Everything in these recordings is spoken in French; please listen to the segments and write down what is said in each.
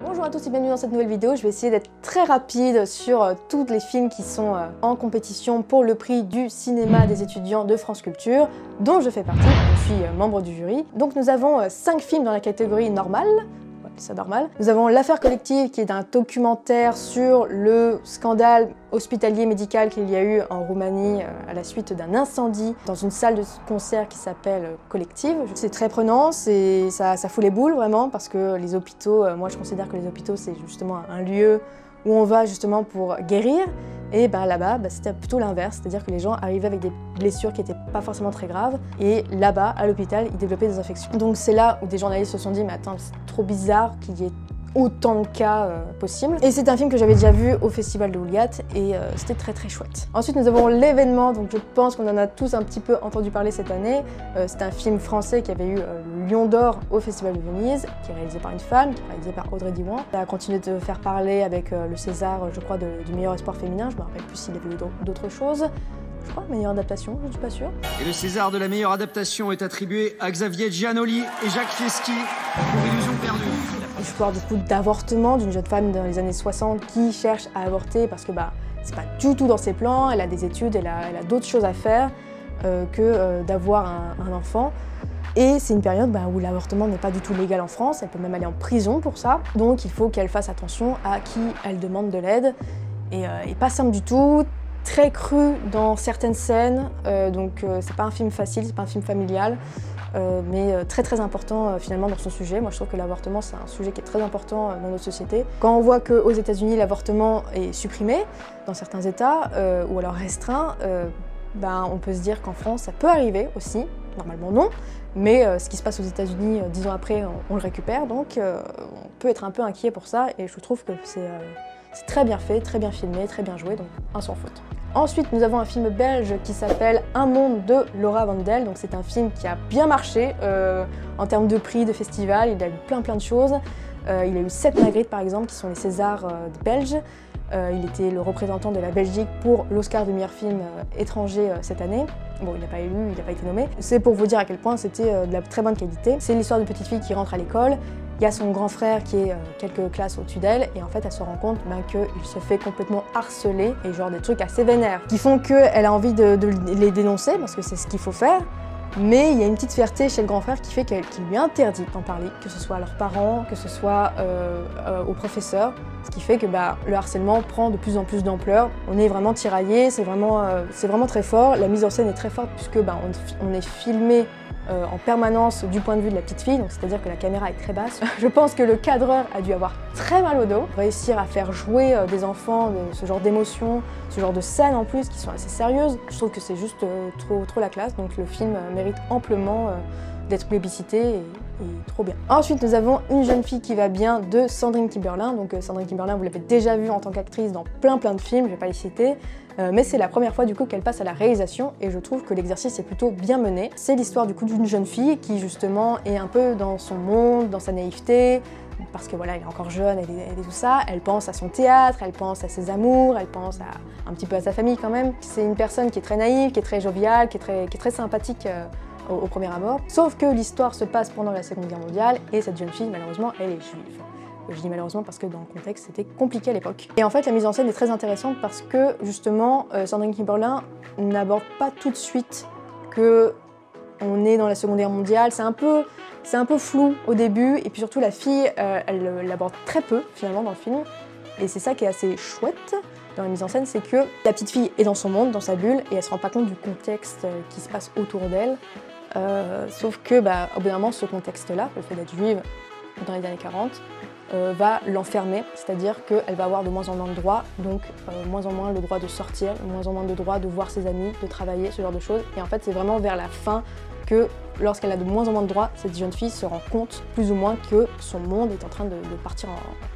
Bonjour à tous et bienvenue dans cette nouvelle vidéo. Je vais essayer d'être très rapide sur tous les films qui sont en compétition pour le prix du cinéma des étudiants de France Culture, dont je fais partie, je suis membre du jury. Donc nous avons 5 films dans la catégorie normale. C'est normal. Nous avons L'Affaire collective qui est un documentaire sur le scandale hospitalier médical qu'il y a eu en Roumanie à la suite d'un incendie dans une salle de concert qui s'appelle Collective. C'est très prenant, ça fout les boules vraiment parce que les hôpitaux, moi je considère que les hôpitaux c'est justement un lieu où on va justement pour guérir. Et ben là-bas, c'était plutôt l'inverse, c'est-à-dire que les gens arrivaient avec des blessures qui n'étaient pas forcément très graves, et là-bas, à l'hôpital, ils développaient des infections. Donc c'est là où des journalistes se sont dit, mais attends, c'est trop bizarre qu'il y ait autant de cas possibles. Et c'est un film que j'avais déjà vu au Festival de Houlgat, et c'était très très chouette. Ensuite, nous avons L'événement, donc je pense qu'on en a tous un petit peu entendu parler cette année. C'est un film français qui avait eu le Lion d'Or au Festival de Venise, qui est réalisé par une femme, qui est réalisé par Audrey Diwan. Ça a continué de faire parler avec le César, je crois, du meilleur espoir féminin. Je me rappelle plus s'il y avait eu d'autres choses. Je crois, meilleure adaptation, je ne suis pas sûre. Et le César de la meilleure adaptation est attribué à Xavier Giannoli et Jacques Fieschi pour Illusion perdue. L'histoire du coup d'avortement d'une jeune femme dans les années 60 qui cherche à avorter parce que c'est pas du tout dans ses plans, elle a des études, elle a d'autres choses à faire que d'avoir un enfant. Et c'est une période où l'avortement n'est pas du tout légal en France, elle peut même aller en prison pour ça. Donc il faut qu'elle fasse attention à qui elle demande de l'aide. Et pas simple du tout, très cru dans certaines scènes, donc c'est pas un film facile, c'est pas un film familial. Mais très très important finalement dans son sujet. Moi je trouve que l'avortement c'est un sujet qui est très important dans notre société. Quand on voit qu'aux États-Unis l'avortement est supprimé dans certains États ou alors restreint, on peut se dire qu'en France ça peut arriver aussi, normalement non, mais ce qui se passe aux États-Unis 10 ans après on le récupère, donc on peut être un peu inquiet pour ça et je trouve que c'est très bien fait, très bien filmé, très bien joué, donc un sans faute. Ensuite, nous avons un film belge qui s'appelle Un monde de Laura Vandel. Donc c'est un film qui a bien marché en termes de prix, de festival. Il a eu plein de choses. Il a eu 7 Magritte par exemple, qui sont les Césars belges. Il était le représentant de la Belgique pour l'Oscar du meilleur film étranger cette année. Bon, il n'a pas élu, il n'a pas été nommé. C'est pour vous dire à quel point c'était de la très bonne qualité. C'est l'histoire d'une petite fille qui rentre à l'école. Il y a son grand frère qui est quelques classes au-dessus d'elle et en fait elle se rend compte qu'il se fait complètement harceler et genre des trucs assez vénères qui font qu'elle a envie de les dénoncer parce que c'est ce qu'il faut faire. Mais il y a une petite fierté chez le grand frère qui fait qu'il lui interdit d'en parler, que ce soit à leurs parents, que ce soit aux professeurs, ce qui fait que le harcèlement prend de plus en plus d'ampleur. On est vraiment tiraillé, c'est vraiment très fort. La mise en scène est très forte puisque on est filmé en permanence du point de vue de la petite fille, donc c'est-à-dire que la caméra est très basse. Je pense que le cadreur a dû avoir très mal au dos. Réussir à faire jouer des enfants ce genre d'émotions, ce genre de scènes en plus qui sont assez sérieuses, je trouve que c'est juste trop la classe, donc le film mérite amplement d'être plébiscité et trop bien. Ensuite, nous avons Une jeune fille qui va bien de Sandrine Kiberlin. Donc Sandrine Kiberlin, vous l'avez déjà vue en tant qu'actrice dans plein de films, je vais pas les citer. Mais c'est la première fois du coup qu'elle passe à la réalisation et je trouve que l'exercice est plutôt bien mené. C'est l'histoire du coup d'une jeune fille qui justement est un peu dans son monde, dans sa naïveté, parce que voilà, elle est encore jeune, elle est tout ça. Elle pense à son théâtre, elle pense à ses amours, elle pense un petit peu à sa famille quand même. C'est une personne qui est très naïve, qui est très joviale, qui est très sympathique au premier abord. Sauf que l'histoire se passe pendant la Seconde Guerre mondiale et cette jeune fille, malheureusement, elle est juive. Je dis malheureusement parce que dans le contexte, c'était compliqué à l'époque. Et en fait, la mise en scène est très intéressante parce que, justement, Sandrine Kiberlin n'aborde pas tout de suite que on est dans la Seconde Guerre mondiale. C'est un peu flou au début, et puis surtout, la fille, elle l'aborde très peu, finalement, dans le film. Et c'est ça qui est assez chouette dans la mise en scène, c'est que la petite fille est dans son monde, dans sa bulle, et elle se rend pas compte du contexte qui se passe autour d'elle. Sauf que, au bout d'un moment, ce contexte-là, le fait d'être juive dans les années 40, va l'enfermer, c'est-à-dire qu'elle va avoir de moins en moins de droits, donc moins en moins le droit de sortir, moins en moins de droit de voir ses amis, de travailler, ce genre de choses. Et en fait, c'est vraiment vers la fin que, lorsqu'elle a de moins en moins de droits, cette jeune fille se rend compte, plus ou moins, que son monde est en train de partir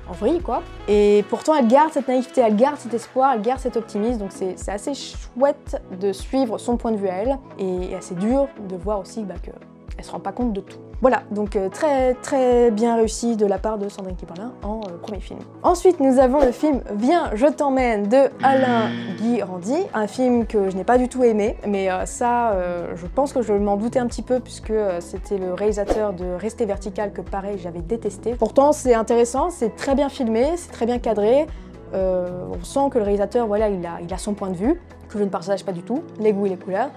en vrille, quoi. Et pourtant, elle garde cette naïveté, elle garde cet espoir, elle garde cet optimisme, donc c'est assez chouette de suivre son point de vue à elle, et assez dur de voir aussi qu'elle se rend pas compte de tout. Voilà, donc très très bien réussi de la part de Sandrine Kiberlin en premier film. Ensuite, nous avons le film Viens, je t'emmène de Alain Guirandi, un film que je n'ai pas du tout aimé, mais ça, je pense que je m'en doutais un petit peu puisque c'était le réalisateur de Rester vertical que pareil, j'avais détesté. Pourtant, c'est intéressant, c'est très bien filmé, c'est très bien cadré, on sent que le réalisateur, voilà, il a son point de vue, que je ne partage pas du tout, les goûts et les couleurs.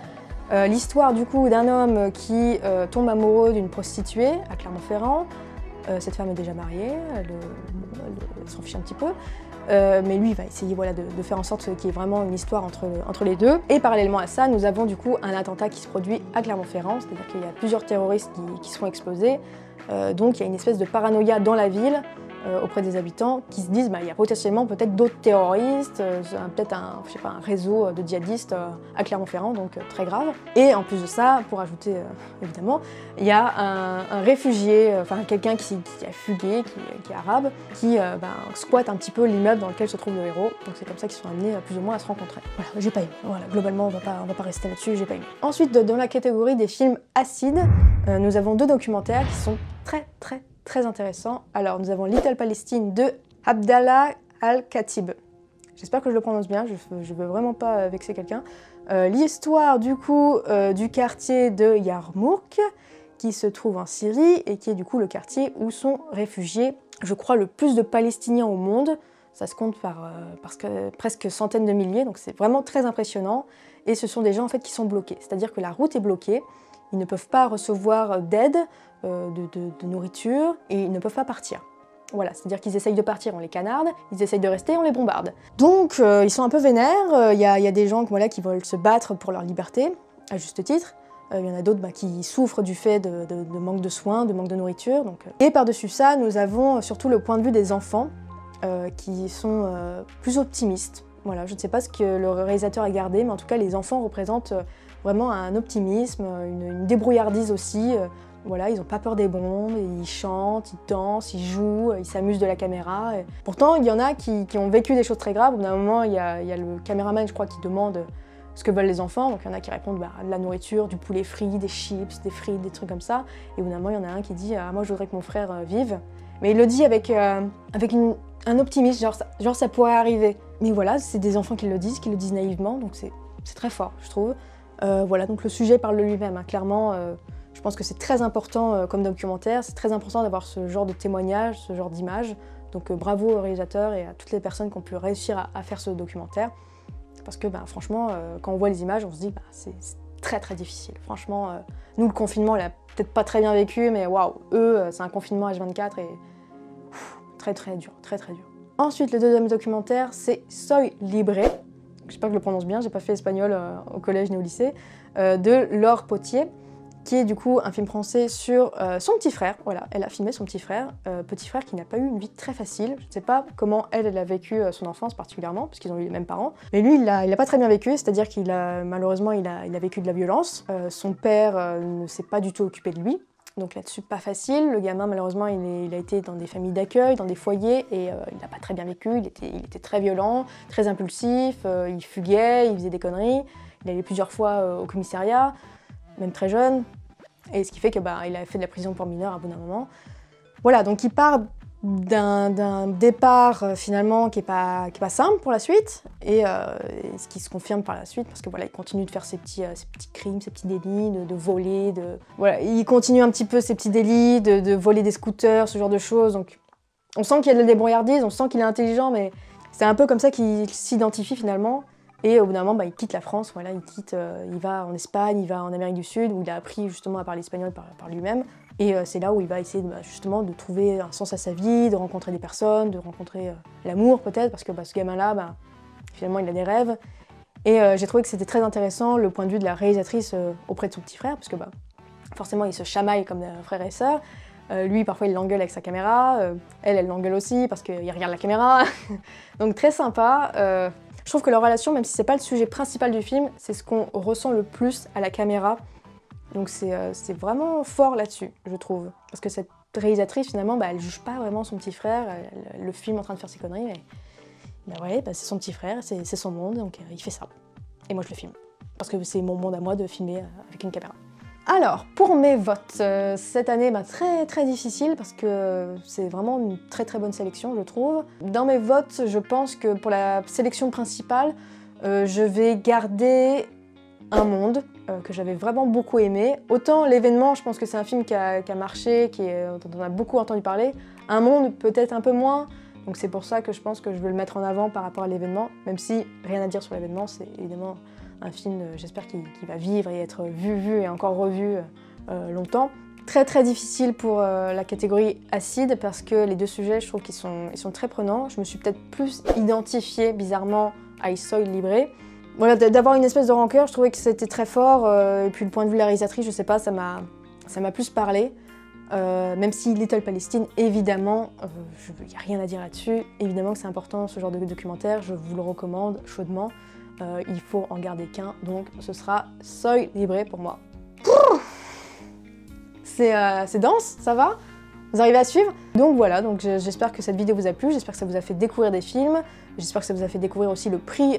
L'histoire du coup d'un homme qui tombe amoureux d'une prostituée à Clermont-Ferrand. Cette femme est déjà mariée, elle s'en fiche un petit peu. Mais lui il va essayer voilà, de faire en sorte qu'il y ait vraiment une histoire entre les deux. Et parallèlement à ça, nous avons du coup un attentat qui se produit à Clermont-Ferrand, c'est-à-dire qu'il y a plusieurs terroristes qui sont explosés. Donc il y a une espèce de paranoïa dans la ville auprès des habitants qui se disent il y a potentiellement peut-être d'autres terroristes, peut-être un réseau de djihadistes à Clermont-Ferrand, donc très grave. Et en plus de ça, pour ajouter évidemment, il y a un réfugié, quelqu'un qui a fugué, qui est arabe, qui squatte un petit peu l'immeuble dans lequel se trouve le héros. Donc c'est comme ça qu'ils sont amenés plus ou moins à se rencontrer. Voilà, j'ai pas aimé. Voilà, globalement, on va pas rester là-dessus, j'ai pas aimé. Ensuite, dans la catégorie des films acides, nous avons 2 documentaires qui sont très intéressant. Alors, nous avons Little Palestine de Abdallah Al-Khatib. J'espère que je le prononce bien, je veux vraiment pas vexer quelqu'un. L'histoire du coup du quartier de Yarmouk, qui se trouve en Syrie et qui est du coup le quartier où sont réfugiés, je crois, le plus de Palestiniens au monde. Ça se compte par presque centaines de milliers, donc c'est vraiment très impressionnant. Et ce sont des gens en fait qui sont bloqués, c'est-à-dire que la route est bloquée, ils ne peuvent pas recevoir d'aide, de nourriture, et ils ne peuvent pas partir. Voilà, c'est-à-dire qu'ils essayent de partir, on les canarde, ils essayent de rester, on les bombarde. Donc ils sont un peu vénères, il y a des gens voilà, qui veulent se battre pour leur liberté, à juste titre. Il y en a d'autres qui souffrent du fait de manque de soins, de manque de nourriture. Donc. Et par-dessus ça, nous avons surtout le point de vue des enfants, qui sont plus optimistes. Voilà, je ne sais pas ce que le réalisateur a gardé, mais en tout cas les enfants représentent vraiment un optimisme, une débrouillardise aussi. Voilà, ils n'ont pas peur des bombes, ils chantent, ils dansent, ils jouent, ils s'amusent de la caméra. Et pourtant, il y en a qui ont vécu des choses très graves. Au bout d'un moment, il y a le caméraman, je crois, qui demande ce que veulent les enfants. Donc il y en a qui répondent de la nourriture, du poulet frit, des chips, des frites, des trucs comme ça. Et au bout d'un moment, il y en a un qui dit « moi, je voudrais que mon frère vive ». Mais il le dit avec un optimisme, genre ça pourrait arriver. Mais voilà, c'est des enfants qui le disent naïvement, donc c'est très fort, je trouve. Voilà, donc le sujet parle de lui-même, hein. Clairement, je pense que c'est très important comme documentaire, c'est très important d'avoir ce genre de témoignage, ce genre d'image. Donc bravo au réalisateur et à toutes les personnes qui ont pu réussir à faire ce documentaire. Parce que franchement, quand on voit les images, on se dit c'est très difficile. Franchement, nous le confinement, on l'a peut-être pas très bien vécu, mais waouh, eux, c'est un confinement H24 et très dur, très dur. Ensuite, le deuxième documentaire, c'est Soy Libre. J'espère que je le prononce bien, j'ai pas fait espagnol au collège ni au lycée, de Laure Potier, qui est du coup un film français sur son petit frère. Voilà, elle a filmé son petit frère qui n'a pas eu une vie très facile. Je ne sais pas comment elle a vécu son enfance particulièrement, parce qu'ils ont eu les mêmes parents. Mais lui, il l'a pas très bien vécu, c'est-à-dire qu'il a malheureusement il a vécu de la violence. Son père ne s'est pas du tout occupé de lui. Donc là-dessus, pas facile. Le gamin, malheureusement, il a été dans des familles d'accueil, dans des foyers, et il n'a pas très bien vécu. Il était très violent, très impulsif, il fuguait, il faisait des conneries. Il allait plusieurs fois au commissariat, même très jeune. Et ce qui fait que il a fait de la prison pour mineurs à bout d'un moment. Voilà, donc il part d'un départ finalement qui est pas simple pour la suite, et ce qui se confirme par la suite, parce que voilà, il continue de faire ses petits crimes, ses petits délits, de voler, voilà, il continue un petit peu ses petits délits, de voler des scooters, ce genre de choses. Donc on sent qu'il y a de la débrouillardise, on sent qu'il est intelligent, mais c'est un peu comme ça qu'il s'identifie finalement. Et au bout d'un moment, il quitte la France, voilà, il va en Espagne, il va en Amérique du Sud, où il a appris justement à parler espagnol par lui-même. Et c'est là où il va essayer justement de trouver un sens à sa vie, de rencontrer des personnes, de rencontrer l'amour peut-être, parce que ce gamin-là, finalement, il a des rêves. Et j'ai trouvé que c'était très intéressant le point de vue de la réalisatrice auprès de son petit frère, parce que forcément, ils se chamaillent comme frère et sœur. Lui, parfois, il l'engueule avec sa caméra. Elle l'engueule aussi parce qu'il regarde la caméra. Donc très sympa. Je trouve que leur relation, même si c'est pas le sujet principal du film, c'est ce qu'on ressent le plus à la caméra. Donc c'est vraiment fort là-dessus, je trouve. Parce que cette réalisatrice, finalement, elle juge pas vraiment son petit frère, elle le filme en train de faire ses conneries, mais ouais, c'est son petit frère, c'est son monde, donc il fait ça. Et moi je le filme. Parce que c'est mon monde à moi de filmer avec une caméra. Alors, pour mes votes, cette année, très difficile parce que c'est vraiment une très bonne sélection, je trouve. Dans mes votes, je pense que pour la sélection principale, je vais garder Un Monde, que j'avais vraiment beaucoup aimé. Autant L'événement, je pense que c'est un film qui a marché, dont on a beaucoup entendu parler. Un Monde, peut-être un peu moins. Donc c'est pour ça que je pense que je veux le mettre en avant par rapport à L'événement, même si rien à dire sur L'événement, c'est évidemment un film, j'espère qu'il va vivre et être vu et encore revu longtemps. Très difficile pour la catégorie acide parce que les deux sujets, je trouve qu'ils sont très prenants. Je me suis peut-être plus identifiée bizarrement à Soy Libre. Voilà, d'avoir une espèce de rancœur, je trouvais que c'était très fort. Et puis le point de vue de la réalisatrice, je sais pas, ça m'a plus parlé. Même si Little Palestine, évidemment, il n'y a rien à dire là-dessus. Évidemment que c'est important ce genre de documentaire, je vous le recommande chaudement. Il faut en garder qu'un, donc ce sera Soy Libre pour moi. C'est dense, ça va? Vous arrivez à suivre? Donc voilà, j'espère que cette vidéo vous a plu, j'espère que ça vous a fait découvrir des films, j'espère que ça vous a fait découvrir aussi le prix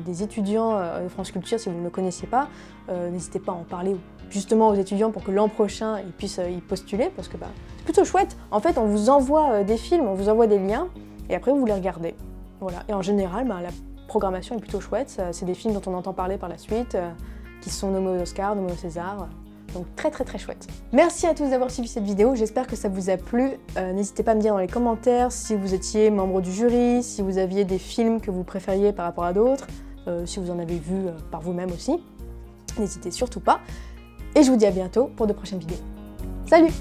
des étudiants de France Culture si vous ne le connaissiez pas. N'hésitez pas à en parler justement aux étudiants pour que l'an prochain ils puissent y postuler, parce que c'est plutôt chouette. En fait, on vous envoie des films, on vous envoie des liens, et après vous les regardez. Voilà. Et en général, la programmation est plutôt chouette, c'est des films dont on entend parler par la suite, qui sont nommés aux Oscars, nommés au César. Donc très chouette. Merci à tous d'avoir suivi cette vidéo, j'espère que ça vous a plu. N'hésitez pas à me dire dans les commentaires si vous étiez membre du jury, si vous aviez des films que vous préfériez par rapport à d'autres, si vous en avez vu par vous-même aussi. N'hésitez surtout pas. Et je vous dis à bientôt pour de prochaines vidéos. Salut!